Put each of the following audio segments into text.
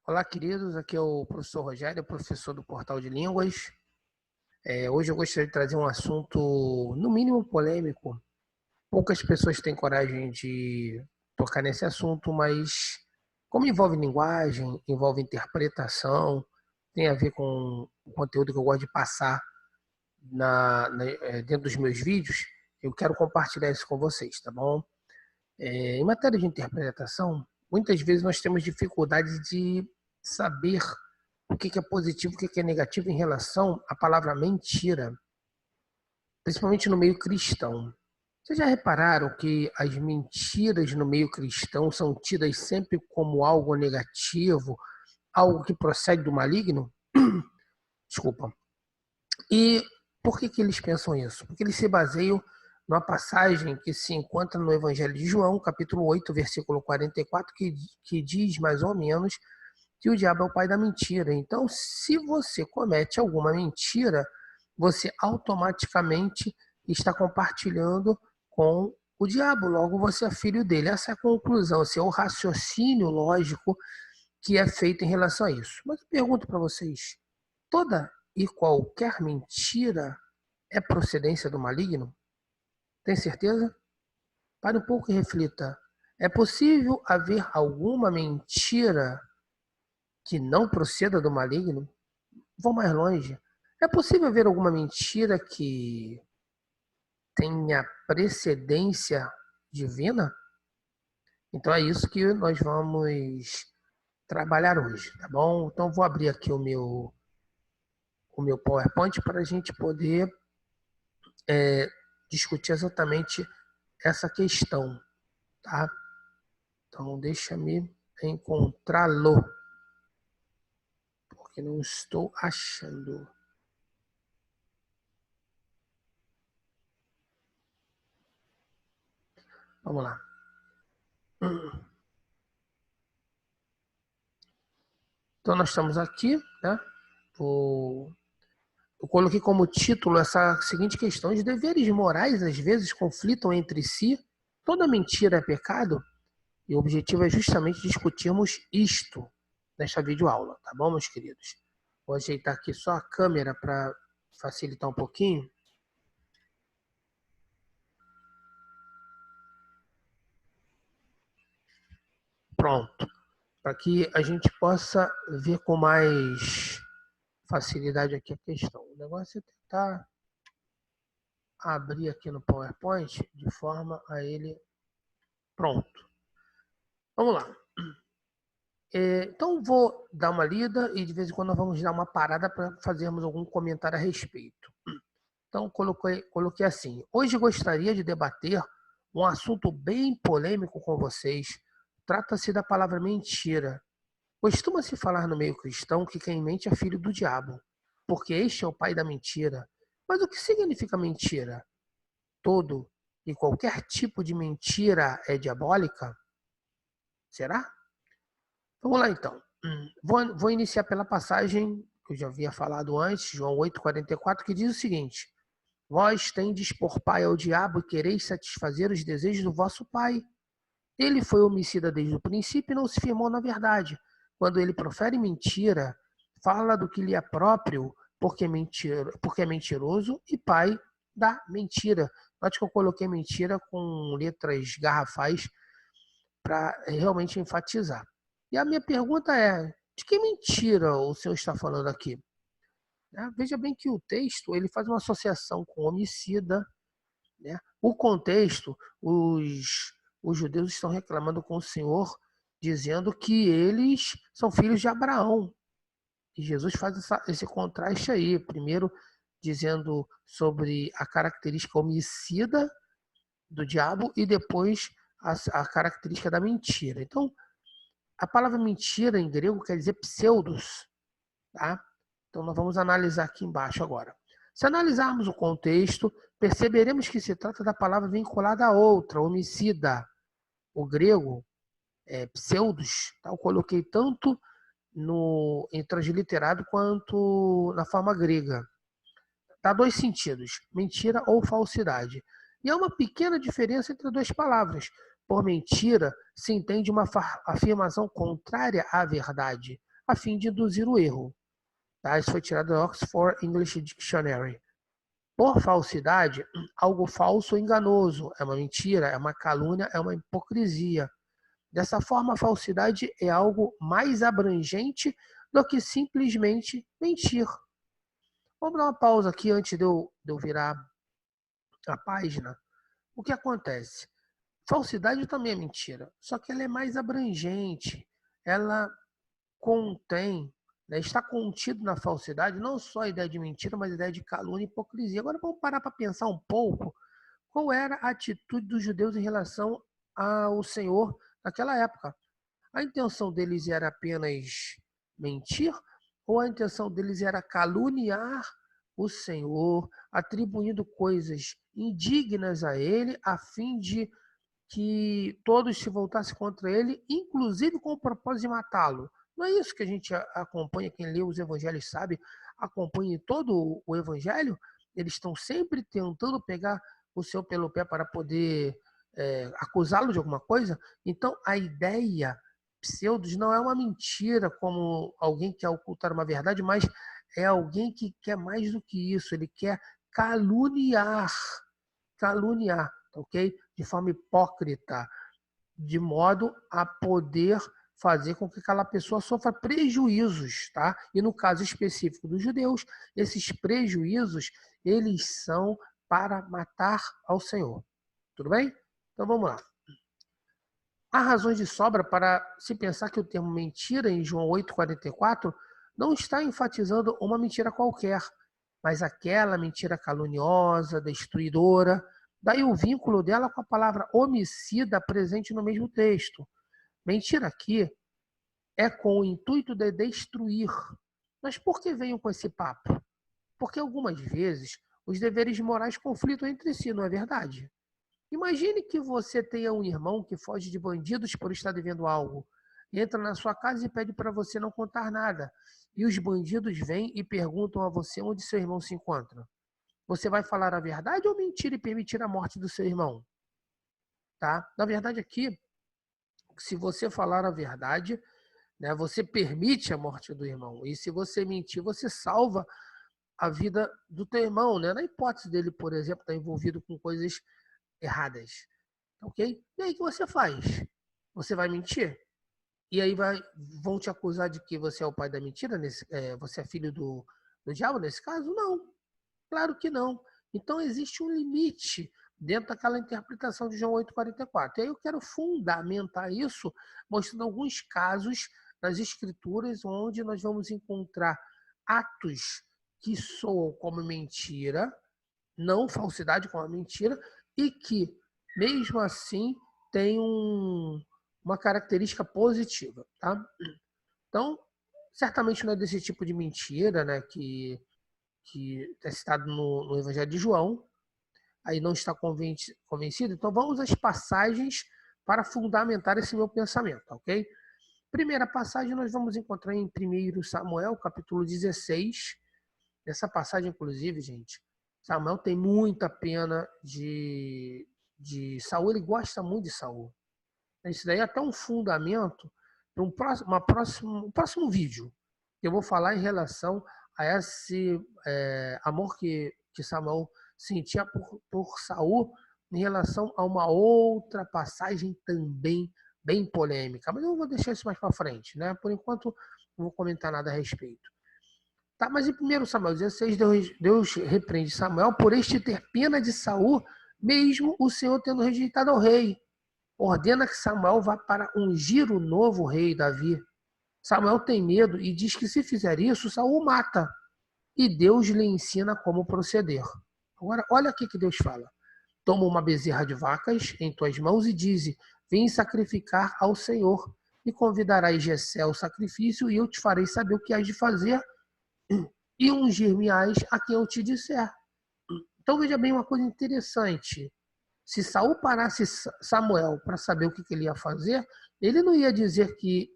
Olá, queridos. Aqui é o professor Rogério, professor do Portal de Línguas. Hoje eu gostaria de trazer um assunto, no mínimo, polêmico. Poucas pessoas têm coragem de tocar nesse assunto, mas como envolve linguagem, envolve interpretação, tem a ver com o conteúdo que eu gosto de passar dentro dos meus vídeos, eu quero compartilhar isso com vocês, tá bom? Em matéria de interpretação, muitas vezes nós temos dificuldade de saber o que é positivo e o que é negativo em relação à palavra mentira, principalmente no meio cristão. Vocês já repararam que as mentiras no meio cristão são tidas sempre como algo negativo, algo que procede do maligno? Desculpa. E por que eles pensam isso? Porque eles se baseiam numa passagem que se encontra no Evangelho de João, capítulo 8, versículo 44, que diz mais ou menos que o diabo é o pai da mentira. Então, se você comete alguma mentira, você automaticamente está compartilhando com o diabo, logo você é filho dele. Essa é a conclusão, esse é o raciocínio lógico que é feito em relação a isso. Mas eu pergunto para vocês, toda e qualquer mentira é procedência do maligno? Tem certeza? Pare um pouco e reflita. É possível haver alguma mentira que não proceda do maligno? Vou mais longe. É possível haver alguma mentira que tenha precedência divina? Então é isso que nós vamos trabalhar hoje, tá bom? Então vou abrir aqui o meu PowerPoint para a gente poder discutir exatamente essa questão, tá? Então deixa-me encontrá-lo, porque não estou achando. Vamos lá. Então nós estamos aqui, né? Eu coloquei como título essa seguinte questão: os deveres morais às vezes conflitam entre si, toda mentira é pecado? E o objetivo é justamente discutirmos isto nesta videoaula, tá bom, meus queridos? Vou ajeitar aqui só a câmera para facilitar um pouquinho. Pronto. Para que a gente possa ver com mais facilidade aqui a questão. O negócio é tentar abrir aqui no PowerPoint de forma a ele... Pronto. Vamos lá. Então vou dar uma lida e de vez em quando nós vamos dar uma parada para fazermos algum comentário a respeito. Então coloquei assim: hoje gostaria de debater um assunto bem polêmico com vocês. Trata-se da palavra mentira. Costuma-se falar no meio cristão que quem mente é filho do diabo, porque este é o pai da mentira. Mas o que significa mentira? Todo e qualquer tipo de mentira é diabólica? Será? Vamos lá então. Vou iniciar pela passagem que eu já havia falado antes, João 8,44, que diz o seguinte: vós tendes por pai ao diabo e quereis satisfazer os desejos do vosso pai. Ele foi homicida desde o princípio e não se firmou na verdade. Quando ele profere mentira, fala do que lhe é próprio, porque é mentiroso e pai da mentira. Note que eu coloquei mentira com letras garrafais para realmente enfatizar. E a minha pergunta é: de que mentira o senhor está falando aqui? Veja bem que o texto ele faz uma associação com homicida, né? O contexto, os judeus estão reclamando com o Senhor, dizendo que eles são filhos de Abraão. E Jesus faz esse contraste aí, primeiro dizendo sobre a característica homicida do diabo e depois a característica da mentira. Então, a palavra mentira em grego quer dizer pseudos, tá? Então nós vamos analisar aqui embaixo agora. Se analisarmos o contexto, perceberemos que se trata da palavra vinculada a outra, homicida. O grego é pseudos, tá? Eu coloquei tanto em transliterado quanto na forma grega. Dá dois sentidos, mentira ou falsidade. E há uma pequena diferença entre as duas palavras. Por mentira, se entende uma afirmação contrária à verdade. a fim de induzir o erro. Tá? Isso foi tirado do Oxford English Dictionary. Por falsidade, algo falso ou enganoso, é uma mentira, é uma calúnia, é uma hipocrisia. Dessa forma, a falsidade é algo mais abrangente do que simplesmente mentir. Vamos dar uma pausa aqui antes de eu virar a página. O que acontece? Falsidade também é mentira, só que ela é mais abrangente. Ela contém, né, está contido na falsidade não só a ideia de mentira, mas a ideia de calúnia e hipocrisia. Agora vamos parar para pensar um pouco qual era a atitude dos judeus em relação ao Senhor naquela época. A intenção deles era apenas mentir ou a intenção deles era caluniar o Senhor, atribuindo coisas indignas a ele, a fim de que todos se voltassem contra ele, inclusive com o propósito de matá-lo? Não é isso que a gente acompanha, quem lê os evangelhos sabe, acompanha todo o evangelho, eles estão sempre tentando pegar o Senhor pelo pé para poder acusá-lo de alguma coisa. Então, a ideia pseudos não é uma mentira, como alguém que quer ocultar uma verdade, mas é alguém que quer mais do que isso, ele quer caluniar, ok? De forma hipócrita, de modo a poder fazer com que aquela pessoa sofra prejuízos, tá? E no caso específico dos judeus, esses prejuízos, eles são para matar ao Senhor. Tudo bem? Então vamos lá. Há razões de sobra para se pensar que o termo mentira em João 8,44 não está enfatizando uma mentira qualquer, mas aquela mentira caluniosa, destruidora. Daí o vínculo dela com a palavra homicida presente no mesmo texto. Mentira aqui é com o intuito de destruir. Mas por que venho com esse papo? Porque algumas vezes os deveres morais conflitam entre si, não é verdade? Imagine que você tenha um irmão que foge de bandidos por estar devendo algo. Entra na sua casa e pede para você não contar nada. E os bandidos vêm e perguntam a você onde seu irmão se encontra. Você vai falar a verdade ou mentir e permitir a morte do seu irmão? Tá? Na verdade, aqui, se você falar a verdade, né, você permite a morte do irmão. E se você mentir, você salva a vida do teu irmão, né? Na hipótese dele, por exemplo, estar envolvido com coisas erradas. Ok? E aí o que você faz? Você vai mentir? E aí vão te acusar de que você é o pai da mentira? Você é filho do diabo nesse caso? Não. Claro que não. Então existe um limite dentro daquela interpretação de João 8,44. E aí eu quero fundamentar isso mostrando alguns casos nas escrituras onde nós vamos encontrar atos que soam como mentira, não falsidade como mentira, e que, mesmo assim, tem uma característica positiva. Tá? Então, certamente não é desse tipo de mentira, né, que é citado no Evangelho de João, aí não está convencido. Então vamos às passagens para fundamentar esse meu pensamento, ok? Primeira passagem nós vamos encontrar em 1 Samuel, capítulo 16. Essa passagem, inclusive, gente, Samuel tem muita pena de Saul, ele gosta muito de Saul. Isso daí é até um fundamento para um próximo vídeo. Eu vou falar em relação a esse amor que Samuel sentia por Saul em relação a uma outra passagem também bem polêmica. Mas eu vou deixar isso mais para frente, né? Por enquanto, não vou comentar nada a respeito. Tá, mas em 1 Samuel 16, Deus repreende Samuel por este ter pena de Saul, mesmo o Senhor tendo rejeitado ao rei. Ordena que Samuel vá para ungir o novo rei Davi. Samuel tem medo e diz que se fizer isso, Saul o mata. E Deus lhe ensina como proceder. Agora, olha aqui que Deus fala. Toma uma bezerra de vacas em tuas mãos e dize, vem sacrificar ao Senhor. E convidarás Jessé ao sacrifício e eu te farei saber o que has de fazer e ungir-me-ás a quem eu te disser. Então veja bem uma coisa interessante. Se Saul parasse Samuel para saber o que ele ia fazer, ele não ia dizer que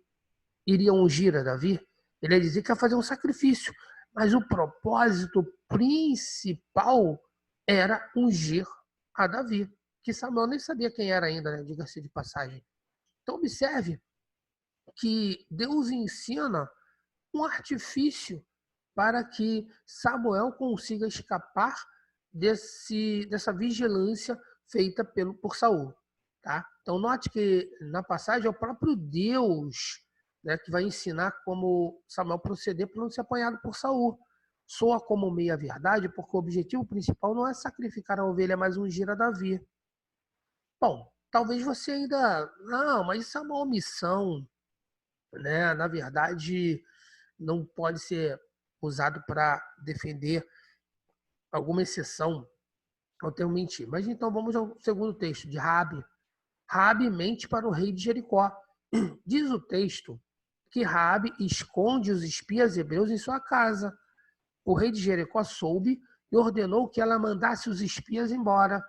iria ungir a Davi, ele ia dizer que ia fazer um sacrifício. Mas o propósito principal era ungir a Davi, que Samuel nem sabia quem era ainda, né? Diga-se de passagem. Então observe que Deus ensina um artifício para que Samuel consiga escapar dessa vigilância feita por Saul. Tá? Então, note que na passagem é o próprio Deus, né, que vai ensinar como Samuel proceder para não ser apanhado por Saul. Soa como meia-verdade, porque o objetivo principal não é sacrificar a ovelha, mas ungir a Davi. Bom, talvez você ainda... Não, mas isso é uma omissão, né? Na verdade, não pode ser usado para defender alguma exceção ao termo mentir. Mas então vamos ao segundo texto, de Raabe. Raabe mente para o rei de Jericó. Diz o texto que Raabe esconde os espias hebreus em sua casa. O rei de Jericó soube e ordenou que ela mandasse os espias embora.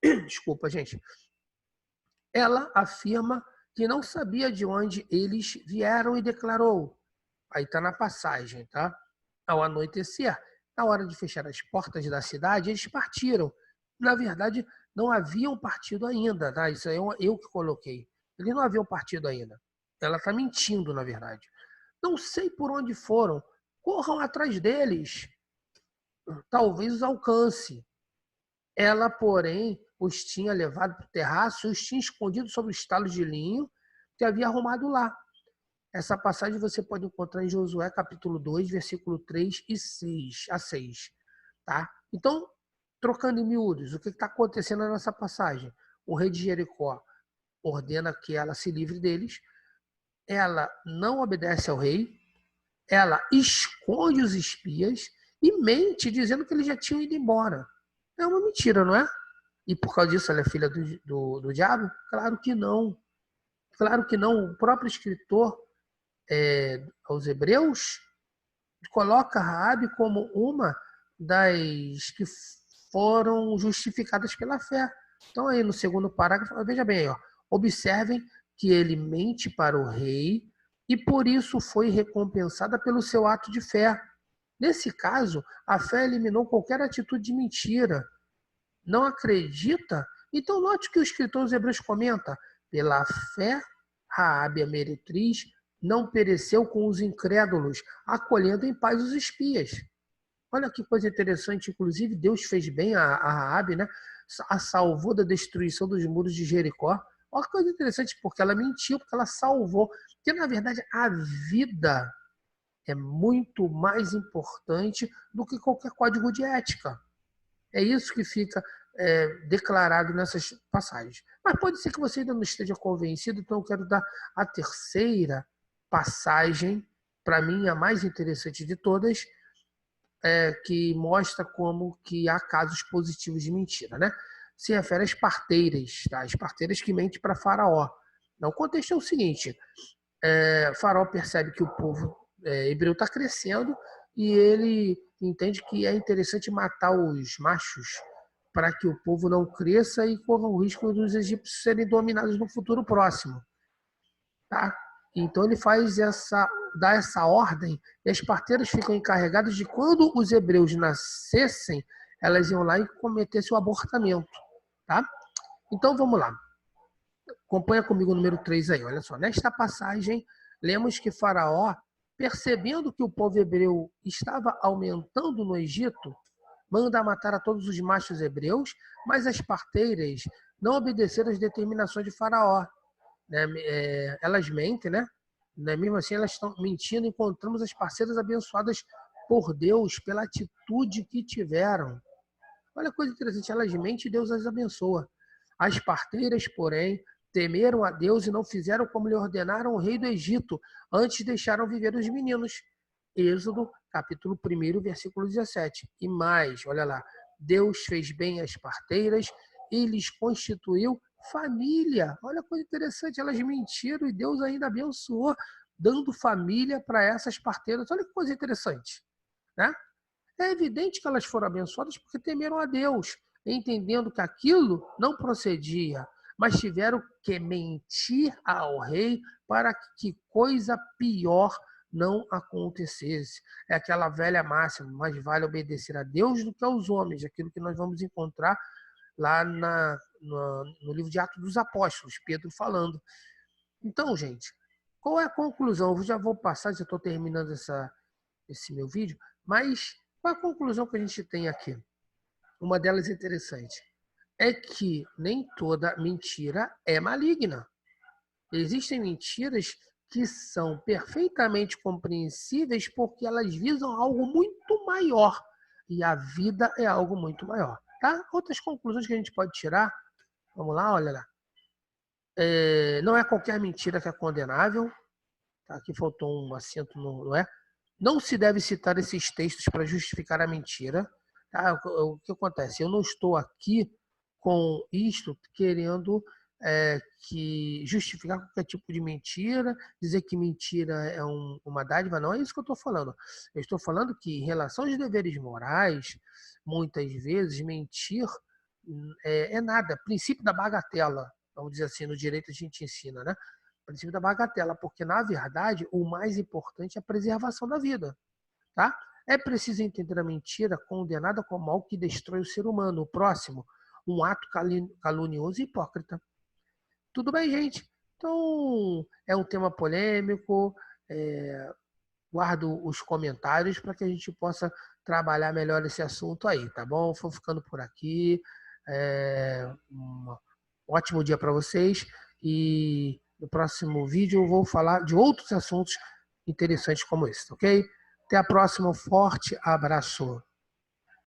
Desculpa, gente. Ela afirma que não sabia de onde eles vieram e declarou. Aí está na passagem, tá? Ao anoitecer, na hora de fechar as portas da cidade, eles partiram. Na verdade, não haviam partido ainda, tá? Isso aí eu que coloquei. Eles não haviam partido ainda. Ela está mentindo, na verdade. Não sei por onde foram. Corram atrás deles. Talvez os alcance. Ela, porém, os tinha levado para o terraço e os tinha escondido sobre os talos de linho que havia arrumado lá. Essa passagem você pode encontrar em Josué capítulo 2, versículo 3 e 6 a 6. Tá? Então, trocando em miúdos, o que está acontecendo nessa passagem? O rei de Jericó ordena que ela se livre deles, ela não obedece ao rei, ela esconde os espias e mente dizendo que eles já tinham ido embora. É uma mentira, não é? E por causa disso ela é filha do diabo? Claro que não. Claro que não. O próprio escritor aos Hebreus coloca Raabe como uma das que foram justificadas pela fé. Então aí no segundo parágrafo, veja bem, ó, observem que ele mente para o rei e por isso foi recompensada pelo seu ato de fé. Nesse caso, a fé eliminou qualquer atitude de mentira. Não acredita? Então note que o escritor dos Hebreus comenta: pela fé, Raabe, a meretriz, não pereceu com os incrédulos, acolhendo em paz os espias. Olha que coisa interessante, inclusive Deus fez bem a Raabe, né? A salvou da destruição dos muros de Jericó. Olha que coisa interessante, porque ela mentiu, porque ela salvou. Porque, na verdade, a vida é muito mais importante do que qualquer código de ética. É isso que fica declarado nessas passagens. Mas pode ser que você ainda não esteja convencido, então eu quero dar a terceira passagem, para mim a mais interessante de todas, que mostra como que há casos positivos de mentira, né? Se refere às parteiras, tá? As parteiras que mentem para Faraó. Então, o contexto é o seguinte: Faraó percebe que o povo hebreu está crescendo e ele entende que é interessante matar os machos para que o povo não cresça e corra o risco dos egípcios serem dominados no futuro próximo. Tá? Então ele dá essa ordem e as parteiras ficam encarregadas de quando os hebreus nascessem, elas iam lá e cometessem o abortamento. Tá? Então vamos lá. Acompanha comigo o número 3 aí. Olha só. Nesta passagem, lemos que Faraó, percebendo que o povo hebreu estava aumentando no Egito, manda matar a todos os machos hebreus, mas as parteiras não obedeceram às determinações de Faraó. Né? Elas mentem, né? Mesmo assim, elas estão mentindo. Encontramos as parceiras abençoadas por Deus pela atitude que tiveram. Olha que coisa interessante, elas mentem e Deus as abençoa. As parteiras, porém, temeram a Deus e não fizeram como lhe ordenaram o rei do Egito, antes deixaram viver os meninos. Êxodo, capítulo 1, versículo 17. E mais, olha lá, Deus fez bem às parteiras e lhes constituiu família. Olha que coisa interessante, elas mentiram e Deus ainda abençoou, dando família para essas parteiras. Olha que coisa interessante, né? É evidente que elas foram abençoadas porque temeram a Deus, entendendo que aquilo não procedia, mas tiveram que mentir ao rei para que coisa pior não acontecesse. É aquela velha máxima: mais vale obedecer a Deus do que aos homens, aquilo que nós vamos encontrar lá no livro de Atos dos Apóstolos, Pedro falando. Então, gente, qual é a conclusão? Eu já vou passar, já estou terminando esse meu vídeo, mas qual é a conclusão que a gente tem aqui? Uma delas interessante é que nem toda mentira é maligna. Existem mentiras que são perfeitamente compreensíveis porque elas visam algo muito maior. E a vida é algo muito maior. Tá? Outras conclusões que a gente pode tirar, vamos lá, olha lá. Não é qualquer mentira que é condenável. Tá? Aqui faltou um acento, não é? Não se deve citar esses textos para justificar a mentira. Tá? O que acontece? Eu não estou aqui com isto querendo que justificar qualquer tipo de mentira, dizer que mentira é uma dádiva, não é isso que eu estou falando. Eu estou falando que em relação aos deveres morais, muitas vezes mentir é nada. Princípio da bagatela, vamos dizer assim, no direito a gente ensina, né? Princípio da bagatela, porque na verdade o mais importante é a preservação da vida, tá? É preciso entender a mentira condenada como algo que destrói o ser humano, o próximo, um ato calunioso e hipócrita. Tudo bem, gente? Então, é um tema polêmico, guardo os comentários para que a gente possa trabalhar melhor esse assunto aí, tá bom? Vou ficando por aqui. Um ótimo dia para vocês e no próximo vídeo eu vou falar de outros assuntos interessantes como esse, ok? Até a próxima, um forte abraço.